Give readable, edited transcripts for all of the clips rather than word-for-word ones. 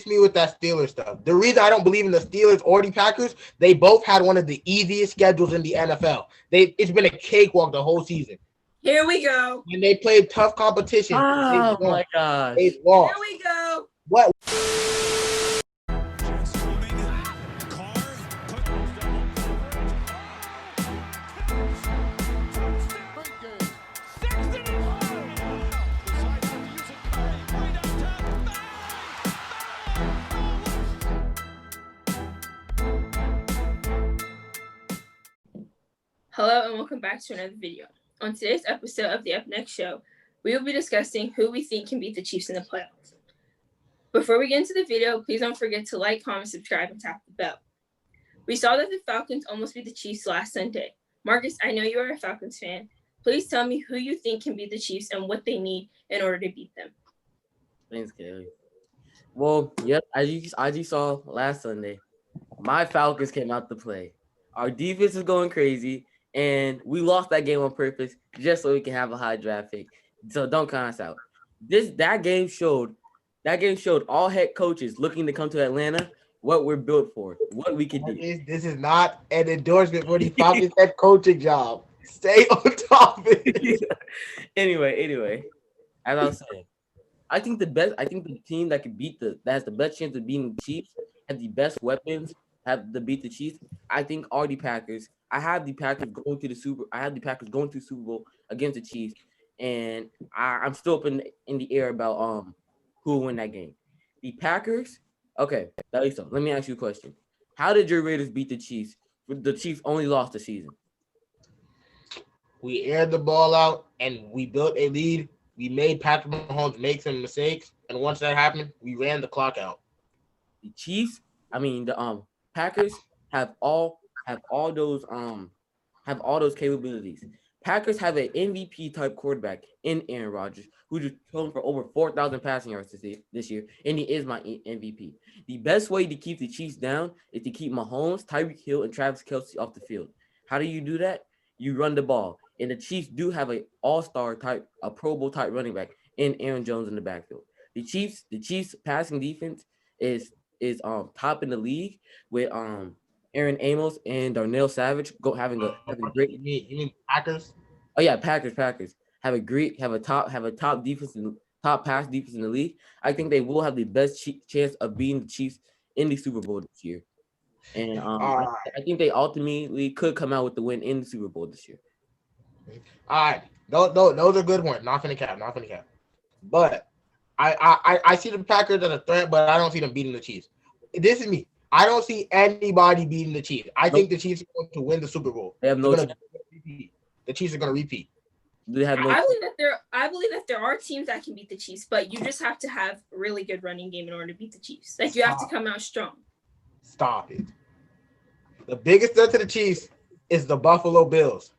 me with that Steelers stuff. The reason I don't believe in the Steelers or the Packers, they both had one of the easiest schedules in the NFL. It's been a cakewalk the whole season. Here we go. And they played tough competition. Oh my gosh. They lost. Here we go. What? Hello and welcome back to another video. On today's episode of the Up Next Show, we will be discussing who we think can beat the Chiefs in the playoffs. Before we get into the video, please don't forget to like, comment, subscribe, and tap the bell. We saw that the Falcons almost beat the Chiefs last Sunday. Marcus, I know you are a Falcons fan. Please tell me who you think can beat the Chiefs and what they need in order to beat them. Thanks, Kelly. Well, yep, as you saw last Sunday, my Falcons came out to play. Our defense is going crazy, and we lost that game on purpose just so we can have a high draft pick. So don't count us out. That game showed all head coaches looking to come to Atlanta what we're built for, what we can do. This is not an endorsement for the Falcons head coaching job. Stay on topic. Anyway, as I was saying, I think the team that has the best chance of beating the Chiefs, has the best weapons, have to beat the Chiefs, I think are the Packers. I have the Packers going to the Super Bowl against the Chiefs, and I'm still up in the air about who will win that game. The Packers. Okay, so let me ask you a question. How did your Raiders beat the Chiefs? The Chiefs only lost the season. We aired the ball out and we built a lead. We made Patrick Mahomes make some mistakes, and once that happened, we ran the clock out. The Chiefs, the Packers have all those capabilities. Packers have an MVP type quarterback in Aaron Rodgers, who just thrown for over 4,000 passing yards this year, and he is my MVP. The best way to keep the Chiefs down is to keep Mahomes, Tyreek Hill, and Travis Kelce off the field. How do you do that? You run the ball, and the Chiefs do have an all-star type, a Pro Bowl type running back in Aaron Jones in the backfield. The Chiefs passing defense is top in the league with Aaron Amos and Darnell Savage having a great. You mean Packers? Oh yeah, Packers have a top defense and top pass defense in the league. I think they will have the best chance of beating the Chiefs in the Super Bowl this year, and I think they ultimately could come out with the win in the Super Bowl this year. All right, those are good ones. Not finna cap. But I see the Packers as a threat, but I don't see them beating the Chiefs. This is me. I don't see anybody beating the Chiefs. I think the Chiefs are going to win the Super Bowl. They have no chance. The Chiefs are going to repeat. I believe that there are teams that can beat the Chiefs, but you just have to have a really good running game in order to beat the Chiefs. Like you have to come out strong. Stop it. The biggest threat to the Chiefs is the Buffalo Bills.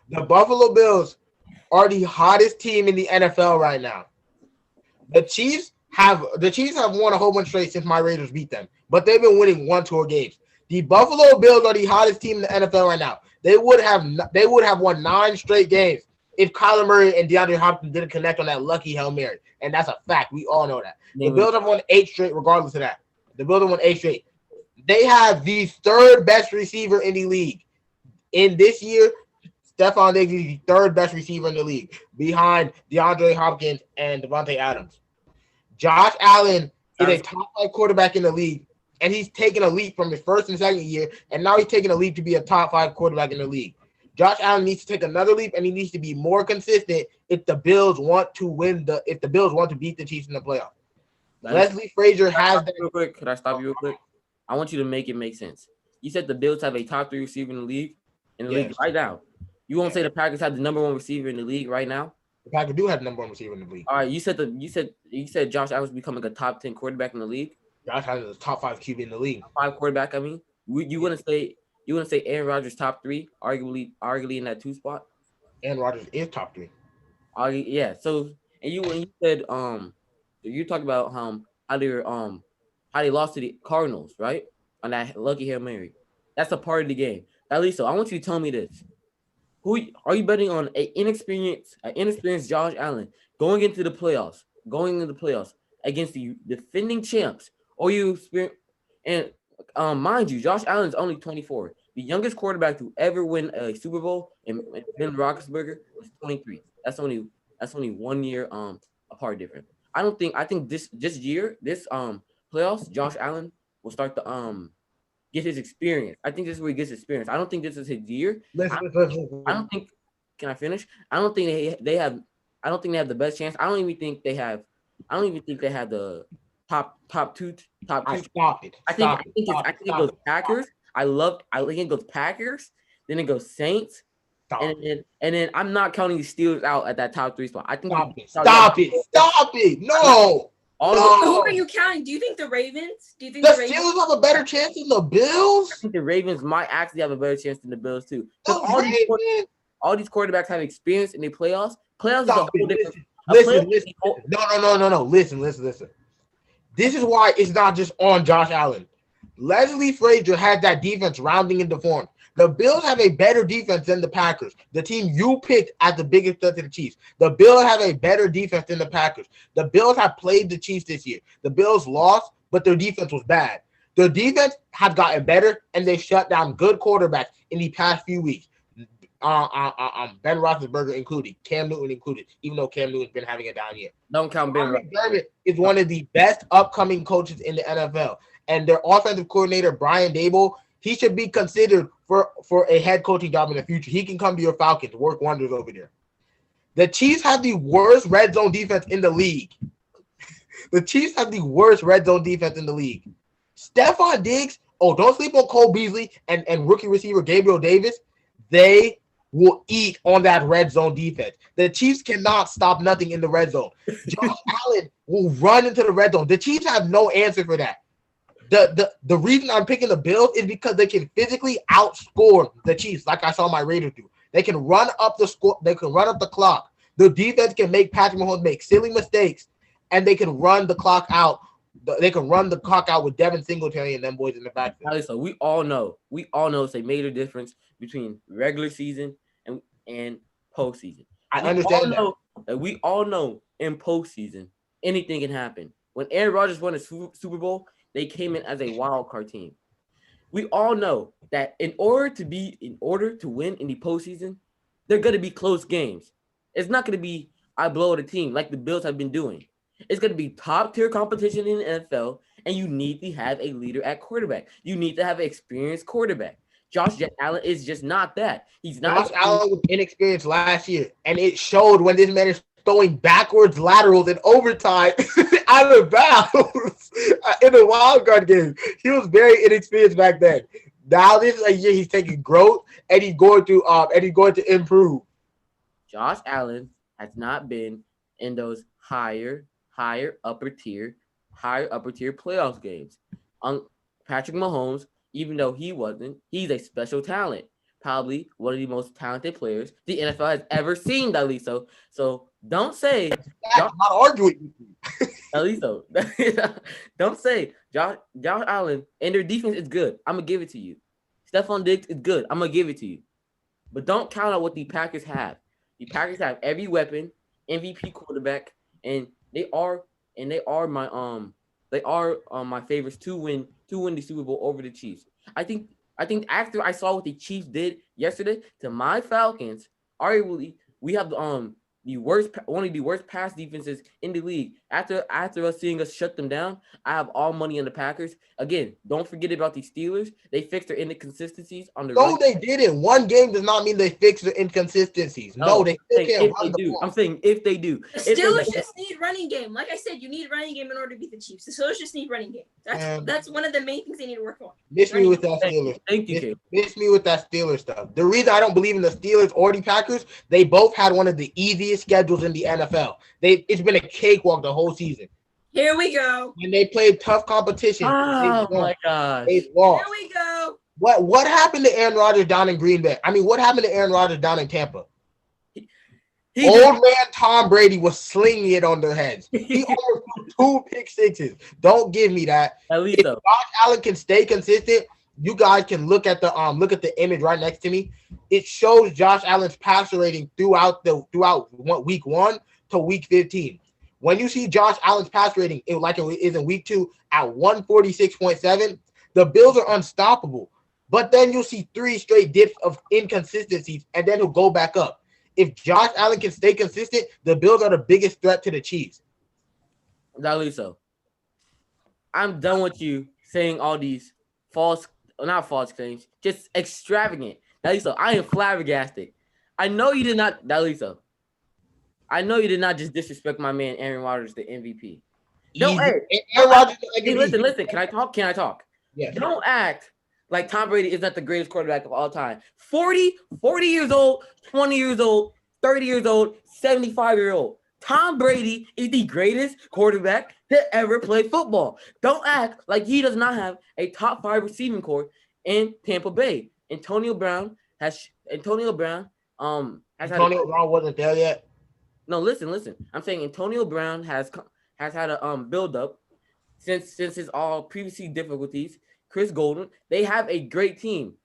The Buffalo Bills are the hottest team in the NFL right now. The Chiefs have won a whole bunch straight since my Raiders beat them, but they've been winning 1-2 games. The Buffalo Bills are the hottest team in the NFL right now. They would have won 9 straight games if Kyler Murray and DeAndre Hopkins didn't connect on that lucky Hail Mary, and that's a fact. We all know that. The Bills have won 8 straight regardless of that. The Bills have won 8 straight. They have the 3rd best receiver in the league. In this year, Stephon Diggs is the 3rd best receiver in the league, behind DeAndre Hopkins and Devontae Adams. Josh Allen is a top 5 quarterback in the league, and he's taken a leap from his first and second year, and now he's taking a leap to be a top 5 quarterback in the league. Josh Allen needs to take another leap, and he needs to be more consistent if the Bills want to beat the Chiefs in the playoffs. Leslie Frazier has that. Real quick, could I stop you real quick? I want you to make it make sense. You said the Bills have a top 3 receiver in the league right now. You won't say the Packers have the number 1 receiver in the league right now? The Packers do have the number 1 receiver in the league. All right, you said Josh Allen's becoming a top 10 quarterback in the league. Josh Allen is a top 5 QB in the league. Top 5 quarterback. I mean, you wouldn't say Aaron Rodgers top 3, arguably in that 2 spot. Aaron Rodgers is top 3. Yeah. So and you said you talked about how they lost to the Cardinals, right? On that lucky Hail Mary. That's a part of the game. At least so I want you to tell me this. Who are you betting on? An inexperienced Josh Allen going into the playoffs against the defending champs, or you experience. And mind you, Josh Allen is only 24. The youngest quarterback to ever win a Super Bowl and Ben Roethlisberger was 23. That's only 1 year apart difference. I think this year, this playoffs, Josh Allen will start to get his experience. I think this is where he gets experience. I don't think this is his year. Listen. I don't think. Can I finish? I don't think they have. I don't think they have the best chance. I don't even think they have the top two. Stop it. I think it goes Packers. I think it goes Packers. Then it goes Saints. And then I'm not counting the Steelers out at that top 3 spot. I think Stop it. No. Who are you counting? Do you think the Ravens? The Steelers have a better chance than the Bills? I think the Ravens might actually have a better chance than the Bills too. Because all these quarterbacks have experience in the playoffs. Playoffs is a whole different. Listen. No. Listen. This is why it's not just on Josh Allen. Leslie Frazier had that defense rounding into form. The Bills have a better defense than the Packers, the team you picked as the biggest threat to the Chiefs. The Bills have a better defense than the Packers. The Bills have played the Chiefs this year. The Bills lost, but their defense was bad. Their defense has gotten better, and they shut down good quarterbacks in the past few weeks. Ben Roethlisberger included, Cam Newton included, even though Cam Newton's been having a down year. Don't count Ben Roethlisberger is one of the best upcoming coaches in the NFL, and their offensive coordinator Brian Daboll, he should be considered for a head coaching job in the future. He can come to your Falcons, work wonders over there. The Chiefs have the worst red zone defense in the league. The Chiefs have the worst red zone defense in the league. Stephon Diggs, don't sleep on Cole Beasley and rookie receiver Gabriel Davis. They will eat on that red zone defense. The Chiefs cannot stop nothing in the red zone. Josh Allen will run into the red zone. The Chiefs have no answer for that. The reason I'm picking the Bills is because they can physically outscore the Chiefs, like I saw my Raiders do. They can run up the score. They can run up the clock. The defense can make Patrick Mahomes make silly mistakes, and they can run the clock out. They can run the clock out with Devin Singletary and them boys in the backfield. So we all know it's a major difference between regular season and postseason. I understand that. We all know in postseason anything can happen. When Aaron Rodgers won a Super Bowl, they came in as a wild card team. We all know that in order to win in the postseason, they're going to be close games. It's not going to be I blow out a team like the Bills have been doing. It's going to be top tier competition in the NFL, and you need to have a leader at quarterback. You need to have an experienced quarterback. Josh Allen is just not that. He's not. Josh Allen was inexperienced last year, and it showed when this man is throwing backwards laterals in overtime out of bounds in the wild card game. He was very inexperienced back then. Now this is a year he's taking growth, and he's going to improve. Josh Allen has not been in those higher upper tier playoffs games. Patrick Mahomes, even though he's a special talent. Probably one of the most talented players the NFL has ever seen, Daliso. So don't say I'm not arguing with you. Daliso. Don't say Josh Allen and their defense is good. I'm gonna give it to you. Stephon Diggs is good. I'm gonna give it to you. But don't count on what the Packers have. The Packers have every weapon, MVP quarterback, and they are my favorites to win the Super Bowl over the Chiefs. I think after I saw what the Chiefs did yesterday to my Falcons, arguably we have one of the worst pass defenses in the league. After us seeing us shut them down, I have all money on the Packers. Again, don't forget about the Steelers. They fixed their inconsistencies on the No, they didn't. One game does not mean they fixed their inconsistencies. No, they still can't run the ball. I'm saying if they do. The Steelers just need running game. Like I said, you need running game in order to beat the Chiefs. The Steelers just need running game. That's one of the main things they need to work on. Miss me with that Steelers. Thank you, Kate. Miss me with that Steelers stuff. The reason I don't believe in the Steelers or the Packers, they both had one of the easiest schedules in the NFL. It's been a cakewalk the whole season. Here we go. When they played tough competition. Oh my gosh. They lost. Here we go. What happened to Aaron Rodgers down in Green Bay? I mean, what happened to Aaron Rodgers down in Tampa? Old man Tom Brady was slinging it on their heads. He overthrew 2 pick sixes. Don't give me that. At least if Josh Allen can stay consistent, you guys can look at the image right next to me. It shows Josh Allen's passer rating throughout week 1 to week 15. when you see Josh Allen's pass rating, like it is in week 2 at 146.7, the Bills are unstoppable. But then you'll see 3 straight dips of inconsistencies, and then he'll go back up. If Josh Allen can stay consistent, the Bills are the biggest threat to the Chiefs. Daliso, I'm done with you saying all these not false claims, just extravagant. Daliso, I am flabbergasted. I know you did not, Daliso. I know you did not just disrespect my man Aaron Rodgers, the MVP. Don't Aaron Rodgers, hey, listen. Can I talk? Yes. Don't act like Tom Brady is not the greatest quarterback of all time. 40 years old, 20 years old, 30 years old, 75-year-old. Tom Brady is the greatest quarterback to ever play football. Don't act like he does not have a top 5 receiving corps in Tampa Bay. Antonio Brown Brown wasn't there yet. No, listen. I'm saying Antonio Brown has had a build up since his all previously difficulties. Chris Golden, they have a great team.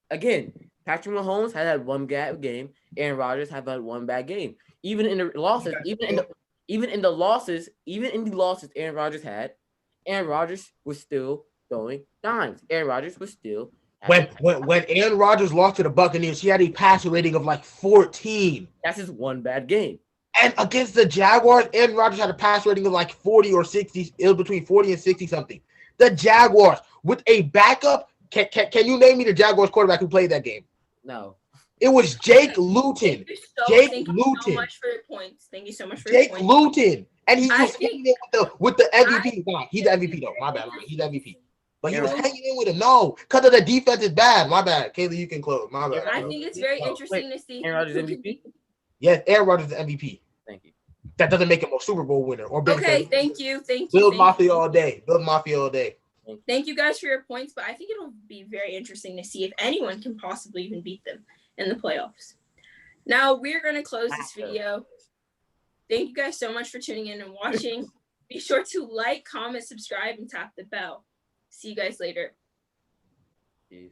Again, Patrick Mahomes has had one bad game. Aaron Rodgers has had one bad game. Even in the losses, even in the losses Aaron Rodgers had, Aaron Rodgers was still throwing dimes. Aaron Rodgers was still when Aaron Rodgers lost to the Buccaneers, he had a passer rating of like 14. That's his one bad game. And against the Jaguars, Aaron Rodgers had a pass rating of like 40 or 60. It was between 40 and 60 something. The Jaguars with a backup. Can you name me the Jaguars quarterback who played that game? No. It was Jake Luton. Thank you so much for your points. Thank you so much for your points. Jake Luton. And he was hanging in with the MVP. He's the MVP though. My bad. He's the MVP. But he was hanging in with him. No, because of the defense is bad. My bad. Kaylee, you can close. My bad. I think it's very interesting to see. Aaron Rodgers MVP? Yes, Aaron Rodgers is MVP. Thank you. That doesn't make him a Super Bowl winner. Or okay, thank you. Build Mafia all day. Build Mafia all day. Thank you guys for your points, but I think it'll be very interesting to see if anyone can possibly even beat them in the playoffs. Now we're going to close this video. Thank you guys so much for tuning in and watching. Be sure to like, comment, subscribe, and tap the bell. See you guys later. Peace.